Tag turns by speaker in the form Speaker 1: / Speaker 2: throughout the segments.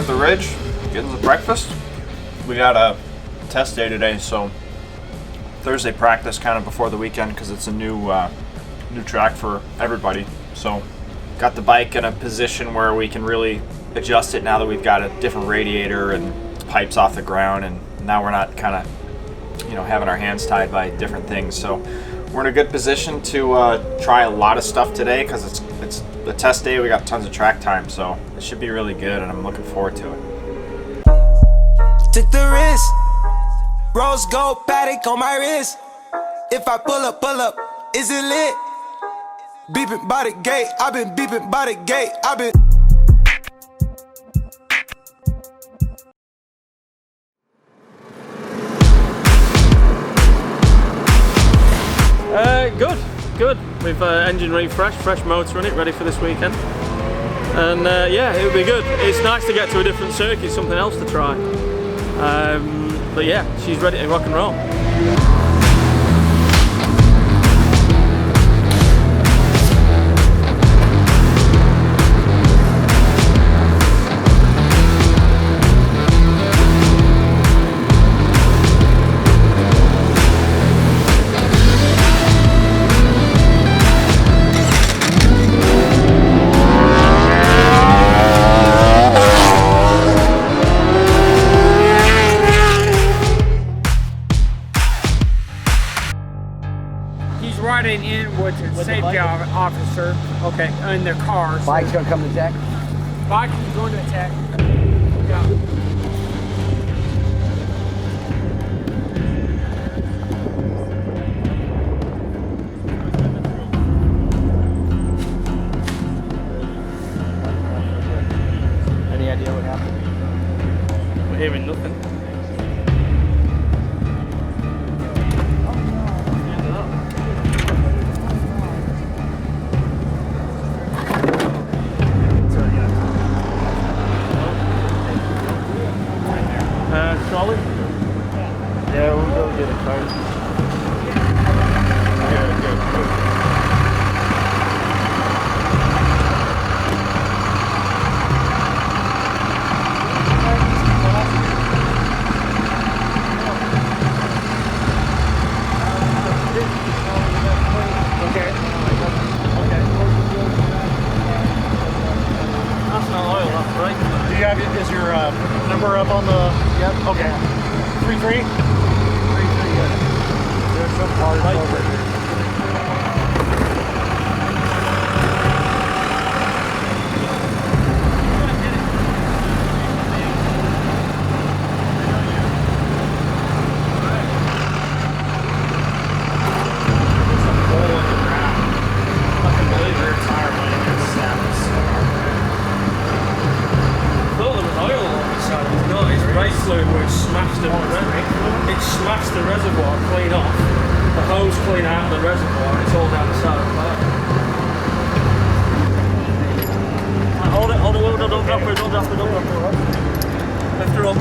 Speaker 1: the ridge, getting the breakfast. We got a test day today, so Thursday practice kind of before the weekend because it's a new track for everybody. So got the bike in a position where we can really adjust it now that we've got a different radiator and pipes off the ground, and now we're not kind of having our hands tied by different things. So we're in a good position to try a lot of stuff today because it's the test day. We got tons of track time, so it should be really good, and I'm looking forward to it.
Speaker 2: Took the risk, rose gold paddock on my wrist. If I pull up, is it lit? Beeping by the gate, I've been beeping by the gate, I've been.
Speaker 3: Good. We've engine refresh, fresh motor in it, ready for this weekend. And yeah, it'll be good. It's nice to get to a different circuit, something else to try. But yeah, she's ready to rock and roll.
Speaker 4: Riding in with the safety officer.
Speaker 3: Okay.
Speaker 4: In their car.
Speaker 5: Bike's gonna come to tech?
Speaker 4: Bike is going to tech. Yeah.
Speaker 5: Any idea what happened?
Speaker 3: We're hearing nothing. Trolley?
Speaker 5: Yeah, we'll go get a car.
Speaker 3: Good. Okay. That's not oil, that's right.
Speaker 6: Do you have is your number up on the? Yep. Okay. 3-3. 3-3. Good. There's some parts over here.
Speaker 3: It smashed the reservoir clean off, the hose clean out of the reservoir, and it's all down the side of the car. Hold it, don't drop her, don't drop her. Lift her up.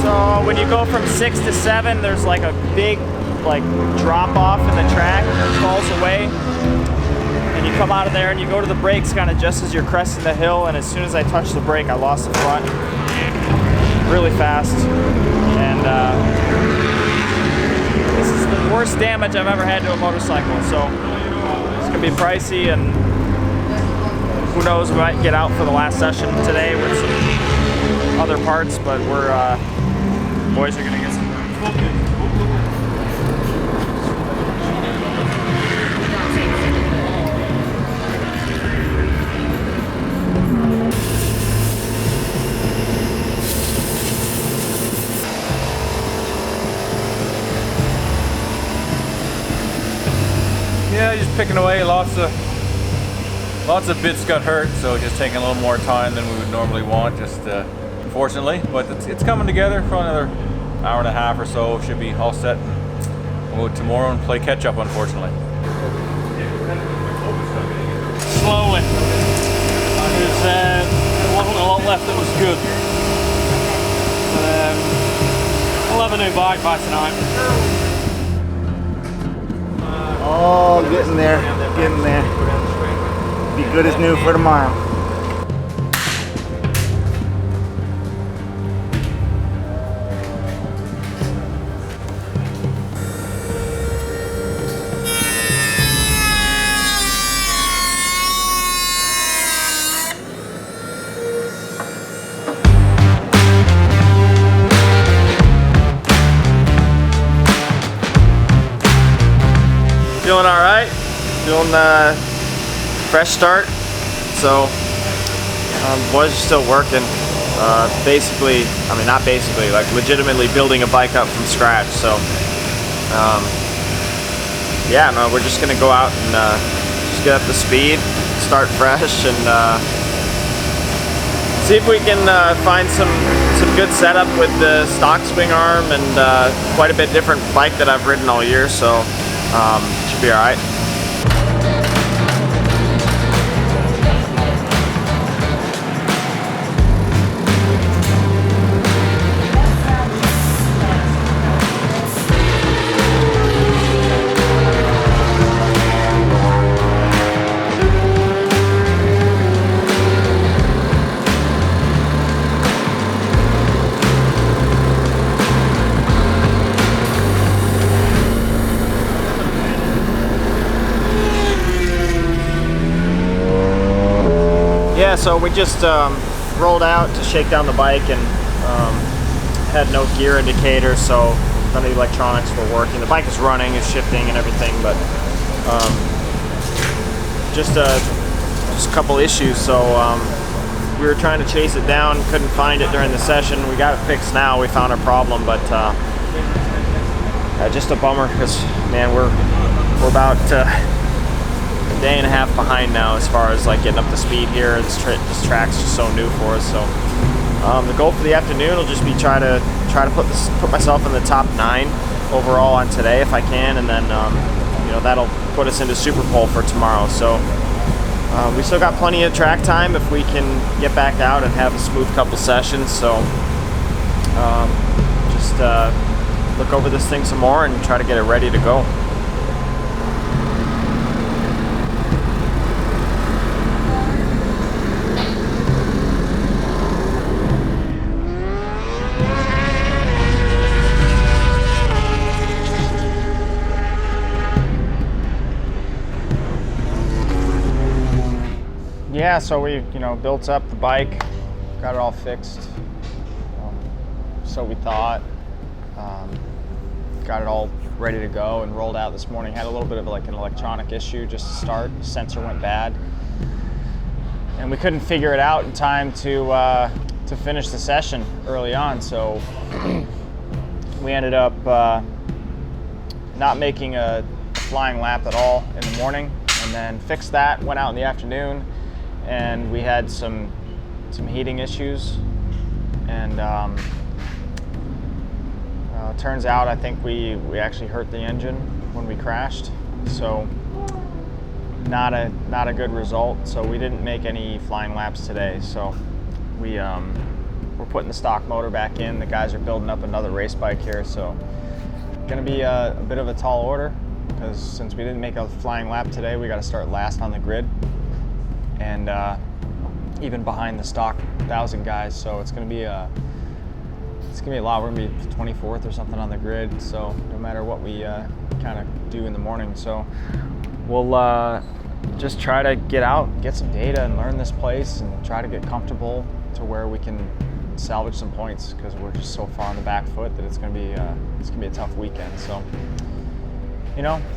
Speaker 7: So when you go from 6 to 7, there's like a big drop off in the track, it falls away, and you come out of there and you go to the brakes kind of just as you're cresting the hill, and as soon as I touched the brake, I lost the front really fast, and this is the worst damage I've ever had to a motorcycle, so it's gonna be pricey, and who knows, we might get out for the last session today with some other parts, but we're boys are gonna get some.
Speaker 1: Yeah, just picking away. Lots of bits got hurt, so just taking a little more time than we would normally want. Just unfortunately, but it's coming together for another hour and a half or so. Should be all set. We'll go tomorrow and play catch up, unfortunately.
Speaker 3: Slowly. It wasn't a lot left that was good. We'll have a new bike by tonight.
Speaker 5: Oh, getting there. Getting there. Be good as new for tomorrow.
Speaker 7: Feeling all right, feeling fresh start. So boys are still working. Basically, I mean not basically, like legitimately building a bike up from scratch. So yeah, no, we're just gonna go out and just get up to speed, start fresh, and see if we can find some good setup with the stock swing arm and quite a bit different bike that I've ridden all year. So. Should be all right. Yeah, so we just rolled out to shake down the bike and had no gear indicator, so none of the electronics were working. The bike is running, it's shifting and everything, but just a couple issues. So we were trying to chase it down, couldn't find it during the session. We got it fixed now, we found our problem, but just a bummer because, man, we're about a day and a half behind now as far as like getting up to speed here. This track's just so new for us. So the goal for the afternoon will just be try to put myself in the top 9 overall on today if I can, and then you know, that'll put us into Super Pole for tomorrow. So we still got plenty of track time if we can get back out and have a smooth couple sessions. So just look over this thing some more and try to get it ready to go. Yeah, so we, built up the bike, got it all fixed. So we thought, got it all ready to go and rolled out this morning. Had a little bit of like an electronic issue just to start. The sensor went bad, and we couldn't figure it out in time to finish the session early on. So we ended up not making a flying lap at all in the morning, and then fixed that. Went out in the afternoon. And we had some heating issues, and turns out I think we actually hurt the engine when we crashed, so not a good result. So we didn't make any flying laps today. So we're putting the stock motor back in. The guys are building up another race bike here, so gonna be a bit of a tall order because since we didn't make a flying lap today, we got to start last on the grid. And even behind the stock 1,000 guys, so it's gonna be a lot. We're gonna be 24th or something on the grid, so no matter what we kind of do in the morning. So we'll just try to get out, get some data, and learn this place, and try to get comfortable to where we can salvage some points because we're just so far on the back foot that it's gonna be a tough weekend. So.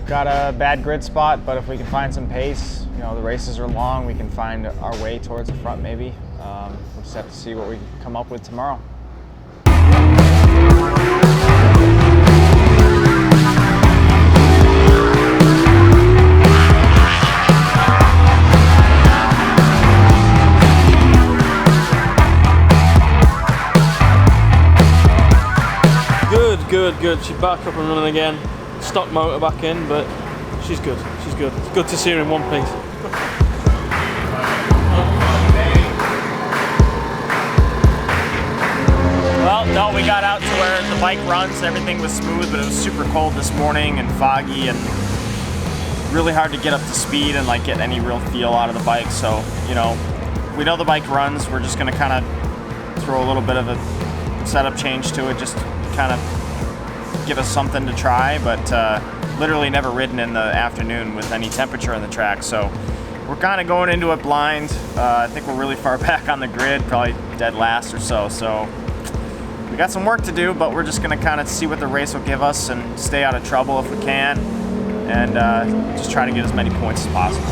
Speaker 7: Got a bad grid spot, but if we can find some pace, the races are long, we can find our way towards the front maybe. We'll just have to see what we come up with tomorrow.
Speaker 3: Good. She's back up and running again. Stock motor back in, but she's good. It's good to see her in one piece.
Speaker 7: Well, no, we got out to where the bike runs. Everything was smooth, but it was super cold this morning and foggy and really hard to get up to speed and like get any real feel out of the bike. So, you know, we know the bike runs. We're just going to kind of throw a little bit of a setup change to it, just kind of give us something to try, but literally never ridden in the afternoon with any temperature on the track. So we're kind of going into it blind. I think we're really far back on the grid, probably dead last or so. So we got some work to do, but we're just going to kind of see what the race will give us and stay out of trouble if we can, and just try to get as many points as possible.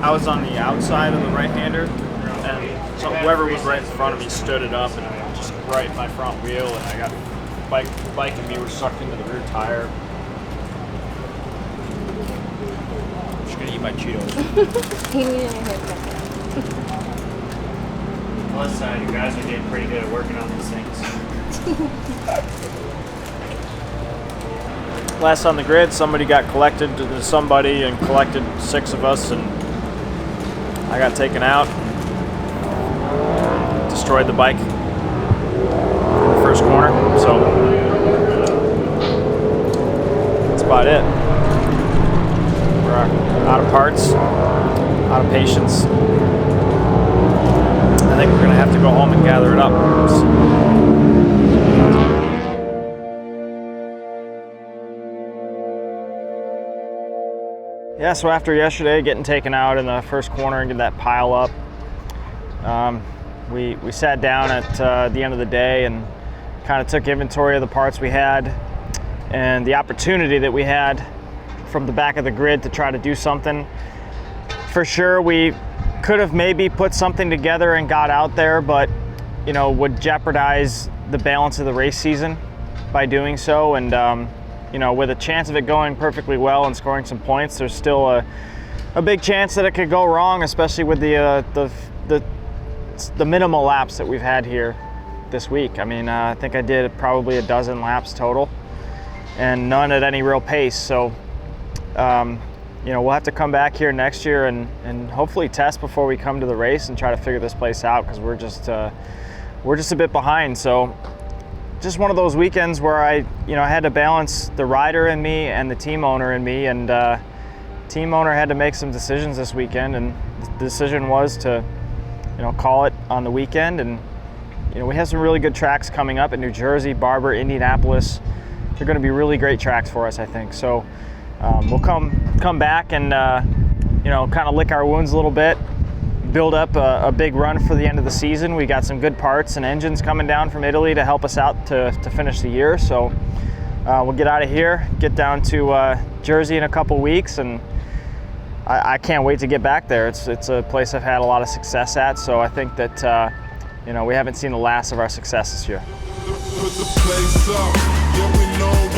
Speaker 7: I was on the outside of the right-hander, and so whoever was right in front of me stood it up and just right in my front wheel, and I got the bike and me were sucked into the rear tire. I'm just gonna eat my Cheetos.
Speaker 8: He needed a haircut.
Speaker 7: Plus, you guys are getting pretty good at working on these things. Last on the grid, somebody got collected to somebody and collected 6 of us, and I got taken out, destroyed the bike in the first corner, so that's about it. We're out of parts, out of patience. I think we're gonna have to go home and gather it up. Yeah, so after yesterday getting taken out in the first corner and getting that pile up, we sat down at the end of the day and kind of took inventory of the parts we had and the opportunity that we had from the back of the grid to try to do something. For sure, we could have maybe put something together and got out there, but you know, would jeopardize the balance of the race season by doing so. And you know, with a chance of it going perfectly well and scoring some points, there's still a big chance that it could go wrong, especially with the minimal laps that we've had here this week. I mean, I think I did probably a dozen laps total, and none at any real pace. So, you know, we'll have to come back here next year and hopefully test before we come to the race and try to figure this place out, because we're just a bit behind. So, just one of those weekends where I had to balance the rider in me and the team owner in me, and team owner had to make some decisions this weekend, and the decision was to, you know, call it on the weekend. And you know, we have some really good tracks coming up in New Jersey, Barber, Indianapolis. They're going to be really great tracks for us, I think. So we'll come back and you know, kind of lick our wounds a little bit, build up a big run for the end of the season. We got some good parts and engines coming down from Italy to help us out to finish the year. So we'll get out of here, get down to Jersey in a couple weeks, and I can't wait to get back there. It's a place I've had a lot of success at, so I think that you know, we haven't seen the last of our success this year. Put the place up. Yeah, we know